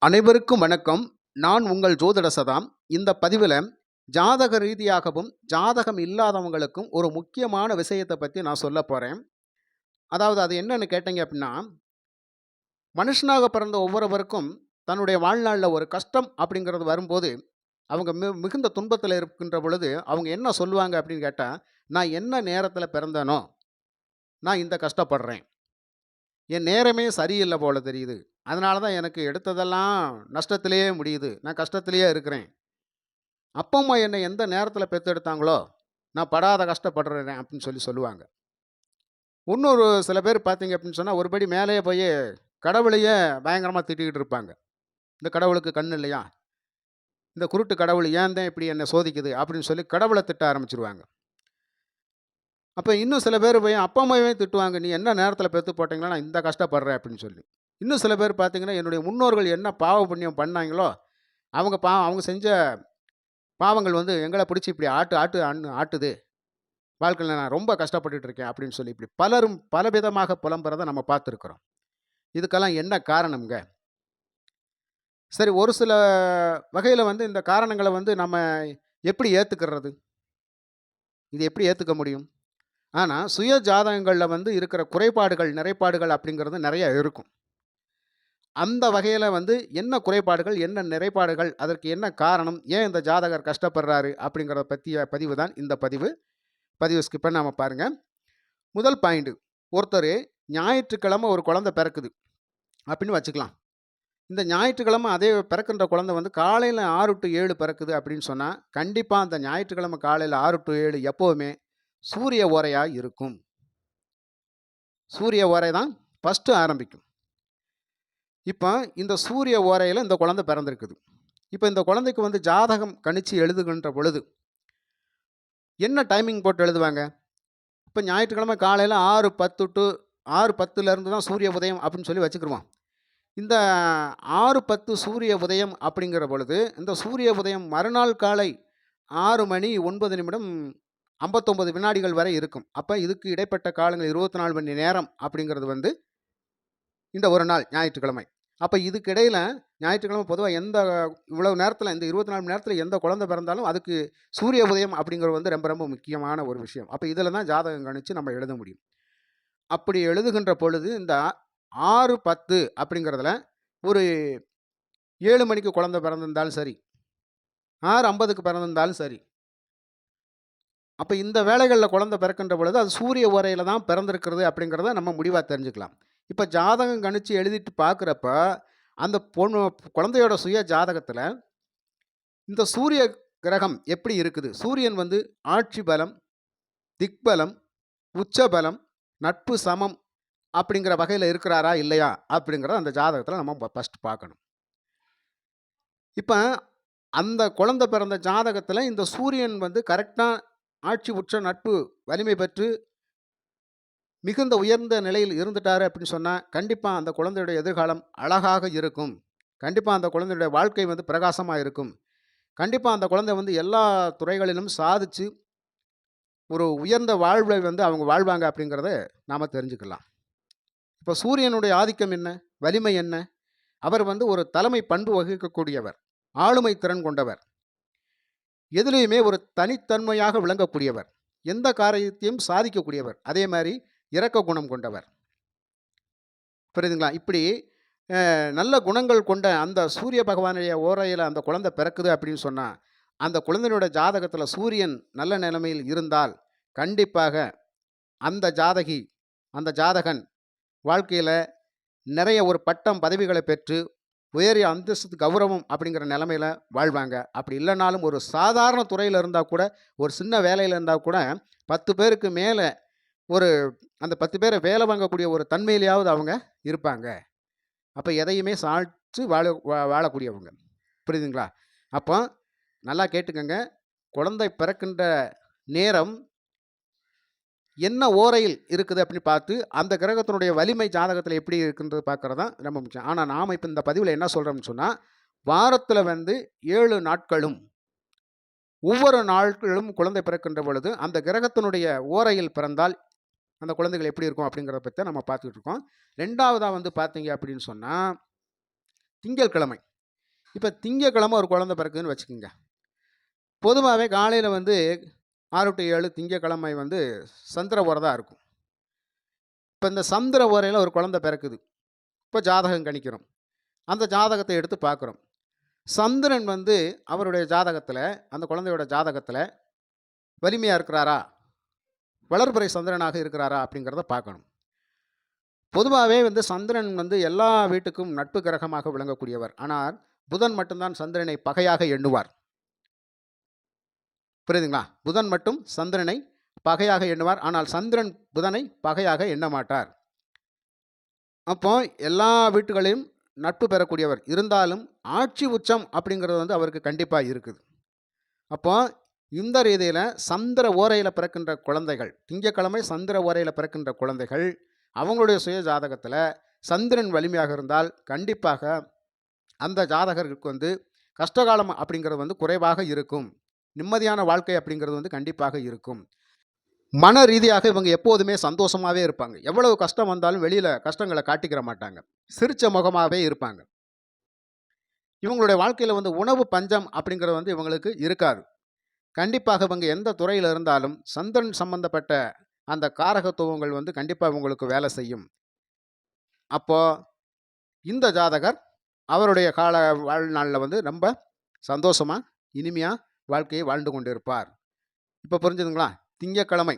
அனைவருக்கும் வணக்கம். நான் உங்கள் ஜோதிட சதாம். இந்த பதிவில் ஜாதக ரீதியாகவும் ஜாதகம் இல்லாதவங்களுக்கும் ஒரு முக்கியமான விஷயத்தை பற்றி நான் சொல்ல போகிறேன். அதாவது அது என்னன்னு கேட்டீங்க அப்படின்னா, மனுஷனாக பிறந்த ஒவ்வொருவருக்கும் தன்னுடைய வாழ்நாளில் ஒரு கஷ்டம் அப்படிங்கிறது வரும்போது, அவங்க மிகுந்த துன்பத்தில் இருக்கின்ற பொழுது அவங்க என்ன சொல்லுவாங்க அப்படின்னு கேட்டால், நான் என்ன நேரத்தில் பிறந்தேனோ நான் இந்த கஷ்டப்படுறேன், என் நேரமே சரியில்லை போல தெரியுது, அதனால தான் எனக்கு எடுத்ததெல்லாம் நஷ்டத்திலேயே முடியுது, நான் கஷ்டத்திலேயே இருக்கிறேன், அப்பா அம்மா என்னை எந்த நேரத்தில் பெற்றெடுத்தாங்களோ நான் படாத கஷ்டப்படுறேன் அப்படின்னு சொல்லுவாங்க. இன்னொரு சில பேர் பார்த்தீங்க அப்படின்னு சொன்னால் ஒருபடி மேலேயே போய் கடவுளையே பயங்கரமாக திட்டிக்கிட்டு இருப்பாங்க. இந்த கடவுளுக்கு கண் இல்லையா, இந்த குருட்டு கடவுள் ஏன் தான் இப்படி என்னை சோதிக்குது அப்படின்னு சொல்லி கடவுளை திட்ட ஆரம்பிச்சிருவாங்க. அப்போ இன்னும் சில பேர் போய் அப்பா அம்மாவே திட்டுவாங்க, நீ என்ன நேரத்தில் பெற்று போட்டிங்களோ நான் இந்த கஷ்டப்படுறேன் அப்படின்னு சொல்லி. இன்னும் சில பேர் பார்த்தீங்கன்னா, என்னுடைய முன்னோர்கள் என்ன பாவ புண்ணியம் பண்ணாங்களோ அவங்க செஞ்ச பாவங்கள் எங்களை பிடிச்சி இப்படி ஆட்டுது, வாழ்க்கையில் நான் ரொம்ப கஷ்டப்பட்டுட்டு இருக்கேன் அப்படின்னு சொல்லி இப்படி பலரும் பலவிதமாக புலம்புறதை நம்ம பார்த்துருக்குறோம். இதுக்கெல்லாம் என்ன காரணம்ங்க? சரி, ஒரு சில வகையில் இந்த காரணங்களை நம்ம எப்படி ஏற்றுக்கிறது? இது எப்படி ஏற்றுக்க முடியும்? ஆனால் சுய ஜாதகங்களில் இருக்கிற குறைபாடுகள் நிறைபாடுகள் அப்படிங்கிறது நிறைய இருக்கும். அந்த வகையில் என்ன குறைபாடுகள் என்ன நிறைபாடுகள், அதற்கு என்ன காரணம், ஏன் இந்த ஜாதகர் கஷ்டப்படுறாரு அப்படிங்கிறத பற்றிய பதிவு தான் இந்த பதிவு. ஸ்கிப் பண்ணாமல் பாருங்கள். முதல் பாயிண்ட், ஒருத்தர் ஞாயிற்றுக்கிழமை ஒரு குழந்தை பிறக்குது அப்படின்னு வச்சுக்கலாம். இந்த ஞாயிற்றுக்கிழமை அதே பிறக்கின்ற குழந்தை காலையில் 6 to 7 பிறக்குது அப்படின்னு சொன்னால் கண்டிப்பாக அந்த ஞாயிற்றுக்கிழமை காலையில் 6 to 7 எப்போவுமே சூரிய ஓரையாக இருக்கும். சூரிய ஓரை தான் ஃபஸ்ட்டு ஆரம்பிக்கும். இப்போ இந்த சூரிய ஓரையில் இந்த குழந்தை பிறந்திருக்குது. இப்போ இந்த குழந்தைக்கு ஜாதகம் கணிச்சு எழுதுகின்ற பொழுது என்ன டைமிங் போட்டு எழுதுவாங்க? இப்போ ஞாயிற்றுக்கிழமை காலையில் 6:10 to 6:10 தான் சூரிய உதயம் அப்படின்னு சொல்லி வச்சுக்கிருவோம். இந்த 6:10 சூரிய உதயம் அப்படிங்கிற பொழுது இந்த சூரிய உதயம் மறுநாள் காலை 6:09 வினாடிகள் வரை இருக்கும். அப்போ இதுக்கு இடைப்பட்ட காலங்கள் 24 மணி நேரம் அப்படிங்கிறது இந்த ஒரு நாள் ஞாயிற்றுக்கிழமை. அப்போ இதுக்கு இடையில் ஞாயிற்றுக்கிழமை பொதுவாக இவ்வளவு நேரத்தில் இந்த 24 மணி நேரத்தில் எந்த குழந்தை பிறந்தாலும் அதுக்கு சூரிய உதயம் அப்படிங்கிறது ரொம்ப ரொம்ப முக்கியமான ஒரு விஷயம். அப்போ இதில் தான் ஜாதகம் கணிச்சு நம்ம எழுத முடியும். அப்படி எழுதுகின்ற பொழுது இந்த 6:10 அப்படிங்கிறதுல ஒரு 7 மணிக்கு குழந்தை பிறந்திருந்தாலும் சரி, 6:50க்கு பிறந்திருந்தாலும் சரி, அப்போ இந்த வேளைகளில் குழந்தை பிறக்கின்ற பொழுது அது சூரிய ஓரையில் தான் பிறந்திருக்கிறது அப்படிங்கிறத நம்ம முடிவாக தெரிஞ்சுக்கலாம். இப்போ ஜாதகம் கணிச்சு எழுதிட்டு பார்க்குறப்ப அந்த குழந்தையோட சுய ஜாதகத்தில் இந்த சூரிய கிரகம் எப்படி இருக்குது, சூரியன் ஆட்சி பலம், திக்பலம், உச்சபலம், நட்பு சமம் அப்படிங்கிற வகையில் இருக்கிறாரா இல்லையா அப்படிங்கிறத அந்த ஜாதகத்தில் நம்ம ஃபஸ்ட் பார்க்கணும். இப்போ அந்த குழந்தை பிறந்த ஜாதகத்தில் இந்த சூரியன் கரெக்டாக ஆட்சி உச்ச நட்பு வலிமை பெற்று மிகுந்த உயர்ந்த நிலையில் இருந்துட்டாரு அப்படின்னு சொன்னால் கண்டிப்பாக அந்த குழந்தையுடைய எதிர்காலம் அழகாக இருக்கும். கண்டிப்பாக அந்த குழந்தையுடைய வாழ்க்கை பிரகாசமாக இருக்கும். கண்டிப்பாக அந்த குழந்தை எல்லா துறைகளிலும் சாதித்து ஒரு உயர்ந்த வாழ்வை அவங்க வாழ்வாங்க அப்படிங்கிறத நாம் தெரிஞ்சுக்கலாம். இப்போ சூரியனுடைய ஆதிக்கம் என்ன, வலிமை என்ன? அவர் ஒரு தலைமை பண்பு வகிக்கக்கூடியவர், ஆளுமை திறன் கொண்டவர், எதுலேயுமே ஒரு தனித்தன்மையாக விளங்கக்கூடியவர், எந்த காரியத்தையும் சாதிக்கக்கூடியவர், அதே மாதிரி இரக்க குணம் கொண்டவர். புரியுதுங்களா? இப்படி நல்ல குணங்கள் கொண்ட அந்த சூரிய பகவானுடைய ஓரையில் அந்த குழந்தை பிறக்குது அப்படின்னு சொன்னால் அந்த குழந்தையோட ஜாதகத்தில் சூரியன் நல்ல நிலைமையில் இருந்தால் கண்டிப்பாக அந்த ஜாதகன் வாழ்க்கையில் நிறைய ஒரு பட்டம் பதவிகளை பெற்று உயரிய அந்தஸ்து கௌரவம் அப்படிங்கிற நிலைமையில் வாழ்வாங்க. அப்படி இல்லைனாலும் ஒரு சாதாரண துறையில் இருந்தால் கூட, ஒரு சின்ன வேலையில் இருந்தால் கூட 10 பேருக்கு மேலே அந்த 10 பேரை வேலை வாங்கக்கூடிய ஒரு தன்மையிலேயாவது அவங்க இருப்பாங்க. அப்போ எதையுமே சாட்சி வாழக்கூடியவங்க. புரியுதுங்களா? அப்போ நல்லா கேட்டுக்கங்க, குழந்தை பிறக்கின்ற நேரம் என்ன ஓரையில் இருக்குது அப்படின்னு பார்த்து அந்த கிரகத்தினுடைய வலிமை ஜாதகத்தில் எப்படி இருக்குன்றது பார்க்குறது தான் ரொம்ப முக்கியம். ஆனால் நாம் இப்போ இந்த பதிவில் என்ன சொல்கிறோம்னு சொன்னால், வாரத்தில் 7 நாட்களும் ஒவ்வொரு நாட்களும் குழந்தை பிறக்கின்ற பொழுது அந்த கிரகத்தினுடைய ஓரையில் பிறந்தால் அந்த குழந்தைகள் எப்படி இருக்கும் அப்படிங்கிறத பற்றி நம்ம பார்த்துக்கிட்டு இருக்கோம். ரெண்டாவதாக பார்த்தீங்க அப்படின்னு சொன்னால், திங்கட்கிழமை இப்போ திங்கக்கிழமை ஒரு குழந்தை பிறக்குதுன்னு வச்சுக்கோங்க. பொதுவாகவே காலையில் வந்து 6 to 7 திங்கக்கிழமை வந்து சந்திர ஓரை தான் இருக்கும். இப்போ இந்த சந்திர ஓரையில் ஒரு குழந்தை பிறக்குது. இப்போ ஜாதகம் கணிக்கிறோம். அந்த ஜாதகத்தை எடுத்து பார்க்குறோம். சந்திரன் வந்து அவருடைய ஜாதகத்தில், அந்த குழந்தையோட ஜாதகத்தில் வலிமையாக இருக்கிறாரா, வளர்பிறை சந்திரனாக இருக்கிறாரா அப்படிங்கிறத பார்க்கணும். பொதுவாகவே வந்து சந்திரன் வந்து எல்லா வீட்டுக்கும் நட்பு கிரகமாக விளங்கக்கூடியவர். ஆனால் புதன் மட்டும்தான் சந்திரனை பகையாக எண்ணுவார். புரியுதுங்களா? புதன் மட்டும் சந்திரனை பகையாக எண்ணுவார். ஆனால் சந்திரன் புதனை பகையாக எண்ண மாட்டார். அப்போ எல்லா வீட்டுகளையும் நட்பு பெறக்கூடியவர். இருந்தாலும் ஆட்சி உச்சம் அப்படிங்கிறது வந்து அவருக்கு கண்டிப்பாக இருக்குது. அப்போ இந்த ரீதியில் சந்திர ஓரையில் பிறக்கின்ற குழந்தைகள், திங்கக்கிழமை சந்திர ஓரையில் பிறக்கின்ற குழந்தைகள், அவங்களுடைய சுய ஜாதகத்தில் சந்திரன் வலிமையாக இருந்தால் கண்டிப்பாக அந்த ஜாதகர்களுக்கு வந்து கஷ்டகாலம் அப்படிங்கிறது வந்து குறைவாக இருக்கும். நிம்மதியான வாழ்க்கை அப்படிங்கிறது வந்து கண்டிப்பாக இருக்கும். மன ரீதியாக இவங்க எப்போதுமே சந்தோஷமாகவே இருப்பாங்க. எவ்வளவு கஷ்டம் வந்தாலும் வெளியில் கஷ்டங்களை காட்டிக்கிற மாட்டாங்க. சிரிச்ச முகமாகவே இருப்பாங்க. இவங்களுடைய வாழ்க்கையில் வந்து உணவு பஞ்சம் அப்படிங்கிறது வந்து இவங்களுக்கு இருக்காது. கண்டிப்பாக இவங்க எந்த துறையில் இருந்தாலும் சந்திரன் சம்பந்தப்பட்ட அந்த காரகத்துவங்கள் வந்து கண்டிப்பாக இவங்களுக்கு வேலை செய்யும். அப்போ இந்த ஜாதகர் அவருடைய கால வாழ்நாளில் வந்து ரொம்ப சந்தோஷமாக இனிமையாக வாழ்க்கையை வாழ்ந்து கொண்டிருப்பார். இப்போ புரிஞ்சுதுங்களா? திங்கக்கிழமை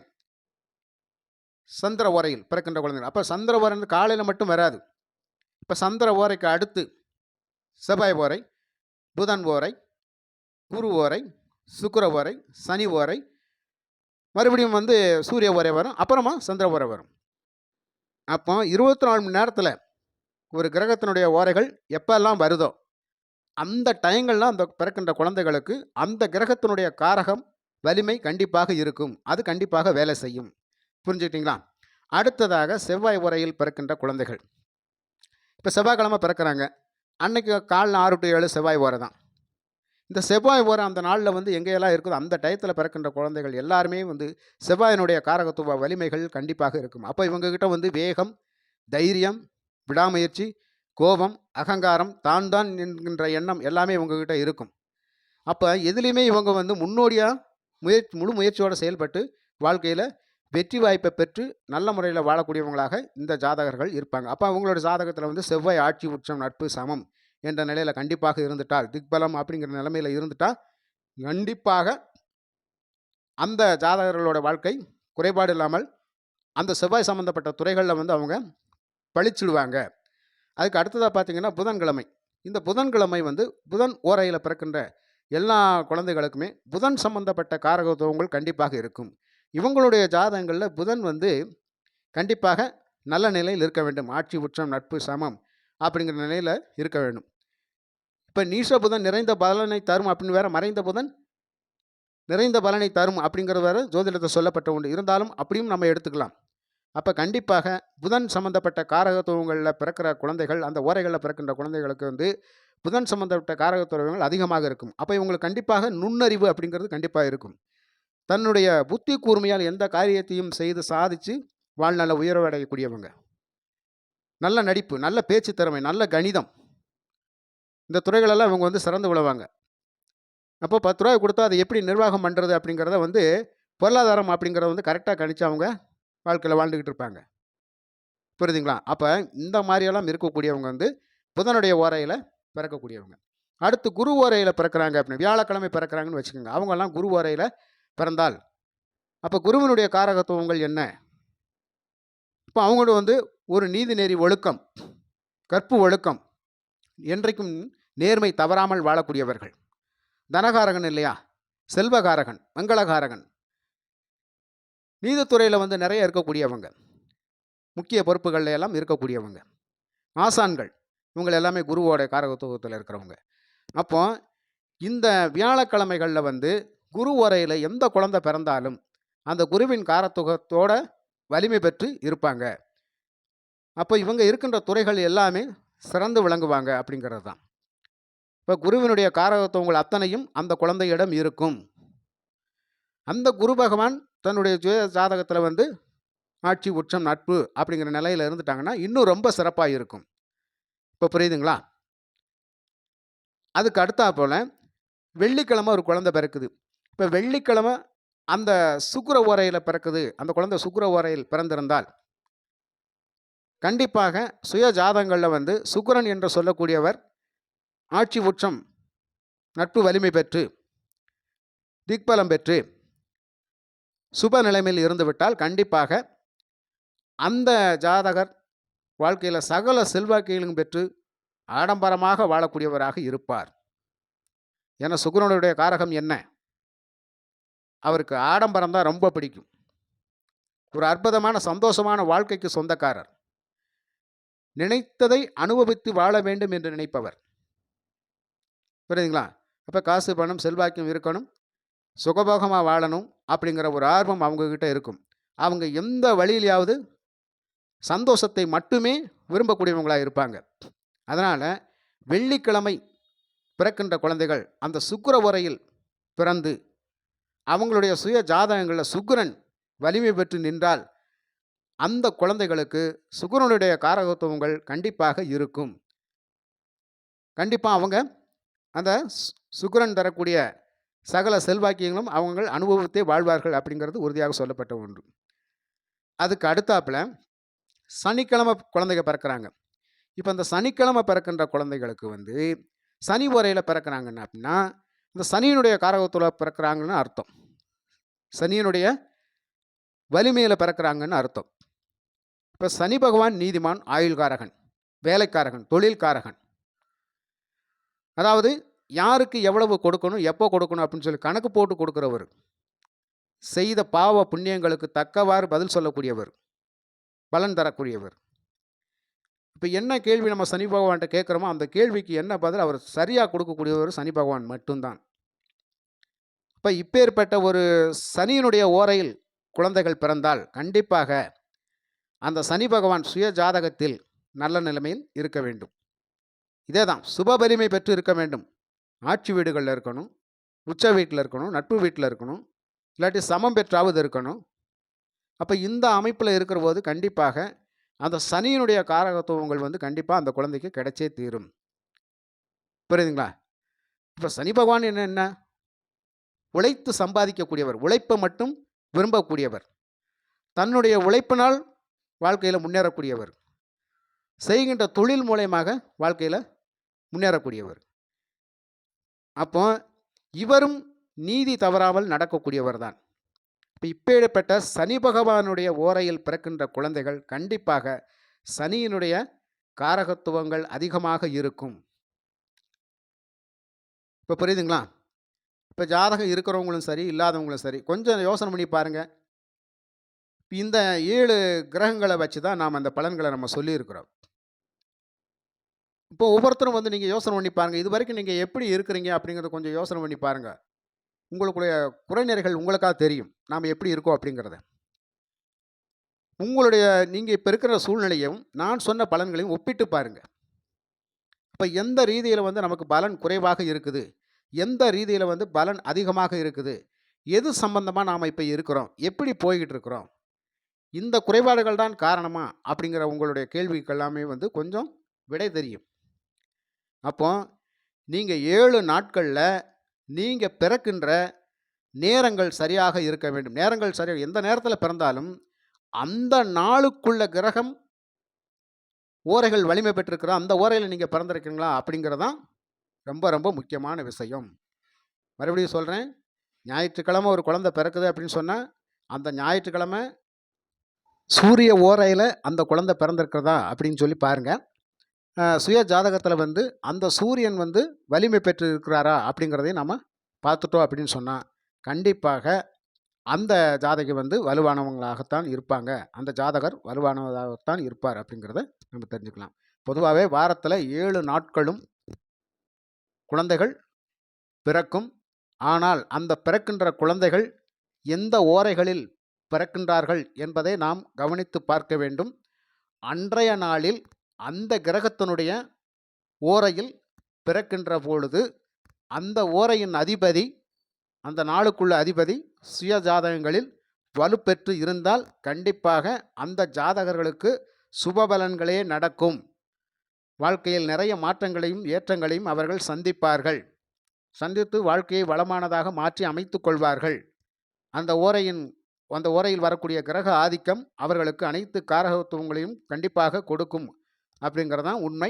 சந்திர ஓரையில் பிறக்கின்ற குழந்தைகள். அப்போ சந்திர ஓரை வந்து காலையில் மட்டும் வராது. இப்போ சந்திர ஓரைக்கு அடுத்து செவ்வாய் ஓரை, புதன் ஓரை, குரு ஓரை, சுக்கிர ஓரை, சனி ஓரை, மறுபடியும் வந்து சூரிய ஓரை வரும். அப்புறமா சந்திர ஓரை வரும். அப்போ 24 மணி நேரத்தில் ஒரு கிரகத்தினுடைய ஓரைகள் எப்பெல்லாம் வருதோ அந்த டைங்கள்லாம் அந்த பிறக்கின்ற குழந்தைகளுக்கு அந்த கிரகத்தினுடைய காரகம் வலிமை கண்டிப்பாக இருக்கும். அது கண்டிப்பாக வேலை செய்யும். புரிஞ்சுக்கிட்டீங்களா? அடுத்ததாக செவ்வாய் ஓரையில் பிறக்கின்ற குழந்தைகள். இப்போ செவ்வாய்க்கிழமை பிறக்கிறாங்க. அன்னைக்கு காலைல 6 to 7 செவ்வாய் ஓரை தான். இந்த செவ்வாய் ஓரை அந்த நாளில் வந்து எங்கெல்லாம் இருக்குதோ அந்த டயத்தில் பிறக்கின்ற குழந்தைகள் எல்லாருமே வந்து செவ்வாயினுடைய காரகத்துவ வலிமைகள் கண்டிப்பாக இருக்கும். அப்போ இவங்ககிட்ட வந்து வேகம், தைரியம், விடாமுயற்சி, கோபம், அகங்காரம், தான் தான் என்கின்ற எண்ணம் எல்லாமே இவங்ககிட்ட இருக்கும். அப்போ எதுலேயுமே இவங்க வந்து முன்னோடியாக முழு முயற்சியோடு செயல்பட்டு வாழ்க்கையில் வெற்றி வாய்ப்பை பெற்று நல்ல முறையில் வாழக்கூடியவங்களாக இந்த ஜாதகர்கள் இருப்பாங்க. அப்போ அவங்களோட ஜாதகத்தில் வந்து செவ்வாய் ஆட்சி உச்சம் நட்பு சமம் என்ற நிலையில் கண்டிப்பாக இருந்துட்டால், திக்பலம் அப்படிங்கிற நிலைமையில் இருந்துட்டால் கண்டிப்பாக அந்த ஜாதகர்களோட வாழ்க்கை குறைபாடு இல்லாமல் அந்த செவ்வாய் சம்மந்தப்பட்ட துறைகளில் வந்து அவங்க பழிச்சிடுவாங்க. அதுக்கு அடுத்ததாக பார்த்தீங்கன்னா புதன்கிழமை. இந்த புதன்கிழமை வந்து புதன் ஓரையில் பிறக்கின்ற எல்லா குழந்தைகளுக்குமே புதன் சம்பந்தப்பட்ட காரகத்துவங்கள் கண்டிப்பாக இருக்கும். இவங்களுடைய ஜாதகங்களில் புதன் வந்து கண்டிப்பாக நல்ல நிலையில் இருக்க வேண்டும். ஆட்சி உச்சம் நட்பு சமம் அப்படிங்கிற நிலையில் இருக்க வேண்டும். இப்போ நீச புதன் நிறைந்த பலனை தரும் அப்படின்னு வேற, மறைந்த புதன் நிறைந்த பலனை தரும் அப்படிங்கிறது வேற ஜோதிடத்தை சொல்லப்பட்ட உண்டு. இருந்தாலும் அப்படியும் நம்ம எடுத்துக்கலாம். அப்போ கண்டிப்பாக புதன் சம்மந்தப்பட்ட காரகத்துவங்களில் பிறக்கிற குழந்தைகள், அந்த ஓரைகளில் பிறக்கின்ற குழந்தைகளுக்கு வந்து புதன் சம்மந்தப்பட்ட காரகத்துவங்கள் அதிகமாக இருக்கும். அப்போ இவங்களுக்கு கண்டிப்பாக நுண்ணறிவு அப்படிங்கிறது கண்டிப்பாக இருக்கும். தன்னுடைய புத்தி கூர்மையால் எந்த காரியத்தையும் செய்து சாதித்து வாழ்நாளில் உயர்வடையக்கூடியவங்க. நல்ல நடிப்பு, நல்ல பேச்சு திறமை, நல்ல கணிதம், இந்த துறைகளெல்லாம் இவங்க வந்து சிறந்து விழுவாங்க. அப்போ 10 ரூபாய் கொடுத்தா அதை எப்படி நிர்வாகம் பண்ணுறது அப்படிங்கிறத வந்து பொருளாதாரம் அப்படிங்கிறத வந்து கரெக்டாக கணிச்சு அவங்க வாழ்க்கையில் வாழ்ந்துக்கிட்டு இருப்பாங்க. புரியுதுங்களா? அப்போ இந்த மாதிரியெல்லாம் இருக்கக்கூடியவங்க வந்து புதனுடைய ஓரையில் பிறக்கக்கூடியவங்க. அடுத்து குரு ஓரையில் பிறக்கிறாங்க அப்படின்னு வியாழக்கிழமை பிறக்கிறாங்கன்னு வச்சுக்கோங்க. அவங்கெல்லாம் குரு ஓரையில் பிறந்தால் அப்போ குருவினுடைய காரகத்துவங்கள் என்ன? இப்போ அவங்களோட வந்து ஒரு நீதிநெறி ஒழுக்கம், கற்பு ஒழுக்கம், என்றைக்கும் நேர்மை தவறாமல் வாழக்கூடியவர்கள். தனகாரகன் இல்லையா? செல்வகாரகன், மங்களகாரகன், நீதித்துறையில் வந்து நிறைய இருக்கக்கூடியவங்க, முக்கிய பொறுப்புகளில் எல்லாம் இருக்கக்கூடியவங்க, ஆசான்கள், இவங்க எல்லாமே குருவோட காரகத்துவத்தில் இருக்கிறவங்க. அப்போ இந்த வியாழக்கிழமைகளில் வந்து குரு ஓரையில் எந்த குழந்தை பிறந்தாலும் அந்த குருவின் காரத்துவத்தோட வலிமை பெற்று இருப்பாங்க. அப்போ இவங்க இருக்கின்ற துறைகள் எல்லாமே சிறந்து விளங்குவாங்க அப்படிங்கிறது தான். இப்போ குருவினுடைய காரகத்துவங்கள் அத்தனையும் அந்த குழந்தையிடம் இருக்கும். அந்த குரு பகவான் தன்னுடைய ஜாதகத்தில் வந்து ஆட்சி உச்சம் நட்பு அப்படிங்கிற நிலையில் இருந்துட்டாங்கன்னா இன்னும் ரொம்ப சிறப்பாக இருக்கும். இப்போ புரியுதுங்களா? அதுக்கு அடுத்தாற்போல வெள்ளிக்கிழமை ஒரு குழந்தை பிறக்குது. இப்போ வெள்ளிக்கிழமை அந்த சுக்கிர ஓரையில பிறக்குது. அந்த குழந்தை சுக்கிர ஓரையில் பிறந்திருந்தால், கண்டிப்பாக சுய ஜாதகங்கள்ல வந்து சுக்கிரன் என்று சொல்லக்கூடியவர் ஆட்சி உச்சம், நட்பு வலிமை பெற்று, திக்பலம் பெற்று, சுப நிலைமையில் இருந்துவிட்டால் கண்டிப்பாக அந்த ஜாதகர் வாழ்க்கையில சகல செல்வாக்கையும் பெற்று ஆடம்பரமாக வாழக்கூடியவராக இருப்பார். ஏன்னா சுக்கிரனுடைய காரகம் என்ன? அவருக்கு ஆடம்பரம் தான் ரொம்ப பிடிக்கும். ஒரு அற்புதமான சந்தோஷமான வாழ்க்கைக்கு சொந்தக்காரர். நினைத்ததை அனுபவித்து வாழ வேண்டும் என்று நினைப்பவர். புரியுதுங்களா? அப்ப காசு, பணம், செல்வாக்கியம் இருக்கணும். சுகபோகமா வாழணும் அப்படிங்கிற ஒரு ஆர்வம் அவங்ககிட்ட இருக்கும். அவங்க எந்த வழியிலயாவது சந்தோஷத்தை மட்டுமே விரும்பக்கூடியவங்களா இருப்பாங்க. அதனால வெள்ளிக்கிழமை பிறக்கின்ற குழந்தைகள் அந்த சுக்கிர உரையில் பிறந்து அவங்களுடைய சுய ஜாதகங்கள்ல சுக்கிரன் வலிமை பெற்று நின்றால் அந்த குழந்தைகளுக்கு சுக்கிரனுடைய காரகத்துவங்கள் கண்டிப்பாக இருக்கும். கண்டிப்பா அவங்க அந்த சுக்கிரன் தரக்கூடிய சகல செல்வாக்கியங்களும் அவங்க அனுபவத்தை வாழ்வார்கள் அப்படிங்கிறது உறுதியாக சொல்லப்பட்ட ஒன்று. அதுக்கு அடுத்தாப்புல சனிக்கிழமை குழந்தைங்க பிறக்கிறாங்க. இப்போ இந்த சனிக்கிழமை பிறக்கின்ற குழந்தைகளுக்கு வந்து சனி உரையில பிறக்கிறாங்கன்னா அப்படின்னா இந்த சனியினுடைய காரகத்தில் பிறக்கிறாங்கன்னு அர்த்தம். சனியினுடைய வலிமையில பிறக்கிறாங்கன்னு அர்த்தம். இப்போ சனி பகவான் நீதிமான், ஆயுள்காரகன், வேலைக்காரகன், தொழில்காரகன். அதாவது யாருக்கு எவ்வளவு கொடுக்கணும், எப்போ கொடுக்கணும் அப்படின்னு சொல்லி கணக்கு போட்டு கொடுக்குறவர். செய்த பாவ புண்ணியங்களுக்கு தக்கவாறு பதில் சொல்லக்கூடியவர், பலன் தரக்கூடியவர். இப்போ என்ன கேள்வி நம்ம சனி பகவான்கிட்ட கேட்குறோமோ அந்த கேள்விக்கு என்ன பதில் அவர் சரியாக கொடுக்கக்கூடியவர் சனி பகவான் மட்டும்தான். இப்போ இப்பேற்பட்ட ஒரு சனியினுடைய ஓரையில் குழந்தைகள் பிறந்தால் கண்டிப்பாக அந்த சனி பகவான் சுய ஜாதகத்தில் நல்ல நிலைமையில் இருக்க வேண்டும். இதே தான் சுப வலிமை பெற்று இருக்க வேண்டும். ஆட்சி வீடுகளில் இருக்கணும், உச்ச வீட்டில் இருக்கணும், நட்பு வீட்டில் இருக்கணும், இல்லாட்டி சமம் பெற்றாவது இருக்கணும். அப்போ இந்த அமைப்பில் இருக்கிற போது கண்டிப்பாக அந்த சனியினுடைய காரகத்துவங்கள் வந்து கண்டிப்பாக அந்த குழந்தைக்கு கிடைச்சே தீரும். புரியுதுங்களா? இப்போ சனி பகவான் என்ன உழைத்து சம்பாதிக்கக்கூடியவர், உழைப்பை மட்டும் விரும்பக்கூடியவர், தன்னுடைய உழைப்பினால் வாழ்க்கையில் முன்னேறக்கூடியவர், செய்கின்ற தொழில் மூலயமாக வாழ்க்கையில் முன்னேறக்கூடியவர். அப்போ இவரும் நீதி தவறாமல் நடக்கக்கூடியவர் தான். இப்போ இப்பேற்பட்ட சனி பகவானுடைய ஓரையில் பிறக்கின்ற குழந்தைகள் கண்டிப்பாக சனியினுடைய காரகத்துவங்கள் அதிகமாக இருக்கும். இப்போ புரியுதுங்களா? இப்போ ஜாதகம் இருக்கிறவங்களும் சரி, இல்லாதவங்களும் சரி, கொஞ்சம் யோசனை பண்ணி பாருங்கள். இந்த 7 கிரகங்களை வச்சு தான் நாம் அந்த பலன்களை நம்ம சொல்லியிருக்கிறோம். இப்போ ஒவ்வொருத்தரும் வந்து நீங்கள் யோசனை பண்ணி பாருங்கள். இது வரைக்கும் நீங்கள் எப்படி இருக்கிறீங்க அப்படிங்கிறத கொஞ்சம் யோசனை பண்ணி பாருங்கள். உங்களுடைய குறைநிறைகள் உங்களுக்காக தெரியும், நாம் எப்படி இருக்கோம் அப்படிங்கிறத. உங்களுடைய நீங்கள் இப்போ இருக்கிற சூழ்நிலையும் நான் சொன்ன பலன்களையும் ஒப்பிட்டு பாருங்கள். இப்போ எந்த ரீதியில் வந்து நமக்கு பலன் குறைவாக இருக்குது, எந்த ரீதியில் வந்து பலன் அதிகமாக இருக்குது, எது சம்பந்தமாக நாம் இப்போ இருக்கிறோம், எப்படி போய்கிட்டு இருக்கிறோம், இந்த குறைபாடுகள் தான் காரணமா அப்படிங்கிற உங்களுடைய கேள்விக்கு எல்லாமே வந்து கொஞ்சம் விடை தெரியும். அப்போ நீங்கள் 7 நாட்களில் நீங்கள் பிறக்கின்ற நேரங்கள் சரியாக இருக்க வேண்டும். நேரங்கள் சரியாக எந்த நேரத்தில் பிறந்தாலும் அந்த நாளுக்குள்ள கிரகம் ஓரைகள் வலிமை பெற்றிருக்கிற அந்த ஓரையில் நீங்கள் பிறந்திருக்கீங்களா அப்படிங்கிறதான் ரொம்ப ரொம்ப முக்கியமான விஷயம். மறுபடியும் சொல்கிறேன், ஞாயிற்றுக்கிழமை ஒரு குழந்தை பிறக்குது அப்படின்னு சொன்னால் அந்த ஞாயிற்றுக்கிழமை சூரிய ஓரையில் அந்த குழந்தை பிறந்திருக்கிறதா அப்படின்னு சொல்லி பாருங்கள். சுய ஜாதகத்தில் வந்து அந்த சூரியன் வந்து வலிமை பெற்று இருக்கிறாரா அப்படிங்கிறதையும் நம்ம பார்த்துட்டோம் அப்படின்னு சொன்னால் கண்டிப்பாக அந்த ஜாதகி வந்து வலுவானவங்களாகத்தான் இருப்பாங்க, அந்த ஜாதகர் வலுவானவராகத்தான் இருப்பார் அப்படிங்கிறத நம்ம தெரிஞ்சுக்கலாம். பொதுவாகவே வாரத்தில் 7 நாட்களும் குழந்தைகள் பிறக்கும். ஆனால் அந்த பிறக்கின்ற குழந்தைகள் எந்த ஓரைகளில் பிறக்கின்றார்கள் என்பதை நாம் கவனித்து பார்க்க வேண்டும். அன்றைய நாளில் அந்த கிரகத்தினுடைய ஓரையில் பிறக்கின்ற பொழுது அந்த ஓரையின் அதிபதி, அந்த நாளுக்குள்ள அதிபதி சுய ஜாதகங்களில் வலுப்பெற்று இருந்தால் கண்டிப்பாக அந்த ஜாதகர்களுக்கு சுபபலன்களே நடக்கும். வாழ்க்கையில் நிறைய மாற்றங்களையும் ஏற்றங்களையும் அவர்கள் சந்திப்பார்கள். சந்தித்து வாழ்க்கையை வளமானதாக மாற்றி அமைத்துக் கொள்வார்கள். அந்த ஓரையின் அந்த ஓரையில் வரக்கூடிய கிரக ஆதிக்கம் அவர்களுக்கு அனைத்து காரகத்துவங்களையும் கண்டிப்பாக கொடுக்கும் அப்படிங்கிறது தான் உண்மை.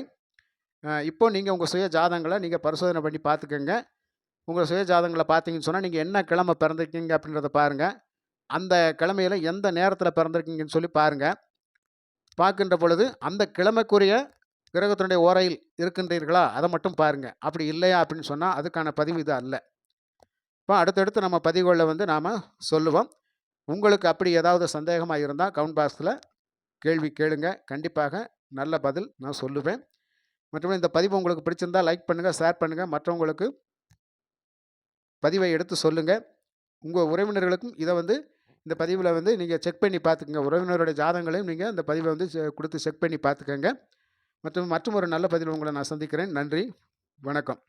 இப்போ நீங்கள் உங்கள் சுய ஜாதகங்களை நீங்கள் பரிசோதனை பண்ணி பார்த்துக்கங்க. உங்கள் சுய ஜாதகங்களை பார்த்தீங்கன்னு சொன்னால் நீங்கள் என்ன கிழமை பிறந்திருக்கீங்க அப்படின்றத பாருங்கள். அந்த கிழமையில் எந்த நேரத்தில் பிறந்திருக்கீங்கன்னு சொல்லி பாருங்கள். பார்க்கின்ற பொழுது அந்த கிழமைக்குரிய கிரகத்தினுடைய ஓரையில் இருக்கின்றீர்களா அதை மட்டும் பாருங்கள். அப்படி இல்லையா அப்படின்னு சொன்னால் அதுக்கான பதிவு இது அல்ல. இப்போ அடுத்தடுத்து நம்ம பதிவுகளில் வந்து நாம் சொல்லுவோம். உங்களுக்கு அப்படி ஏதாவது சந்தேகமாக இருந்தால் கமெண்ட் பாக்ஸில் கேள்வி கேளுங்க. கண்டிப்பாக நல்ல பதில் நான் சொல்லுவேன். மற்றபடி இந்த பதிவு உங்களுக்கு பிடிச்சிருந்தால் லைக் பண்ணுங்கள், ஷேர் பண்ணுங்கள், மற்றவங்களுக்கு பதிவை எடுத்து சொல்லுங்கள். உங்கள் உறவினர்களுக்கும் இதை வந்து இந்த பதிவில் வந்து நீங்கள் செக் பண்ணி பார்த்துக்கங்க. உறவினருடைய ஜாதகங்களையும் நீங்கள் இந்த பதிவை வந்து கொடுத்து செக் பண்ணி பார்த்துக்கங்க. மற்றும் ஒரு நல்ல பதிவில் உங்களை நான் சந்திக்கிறேன். நன்றி, வணக்கம்.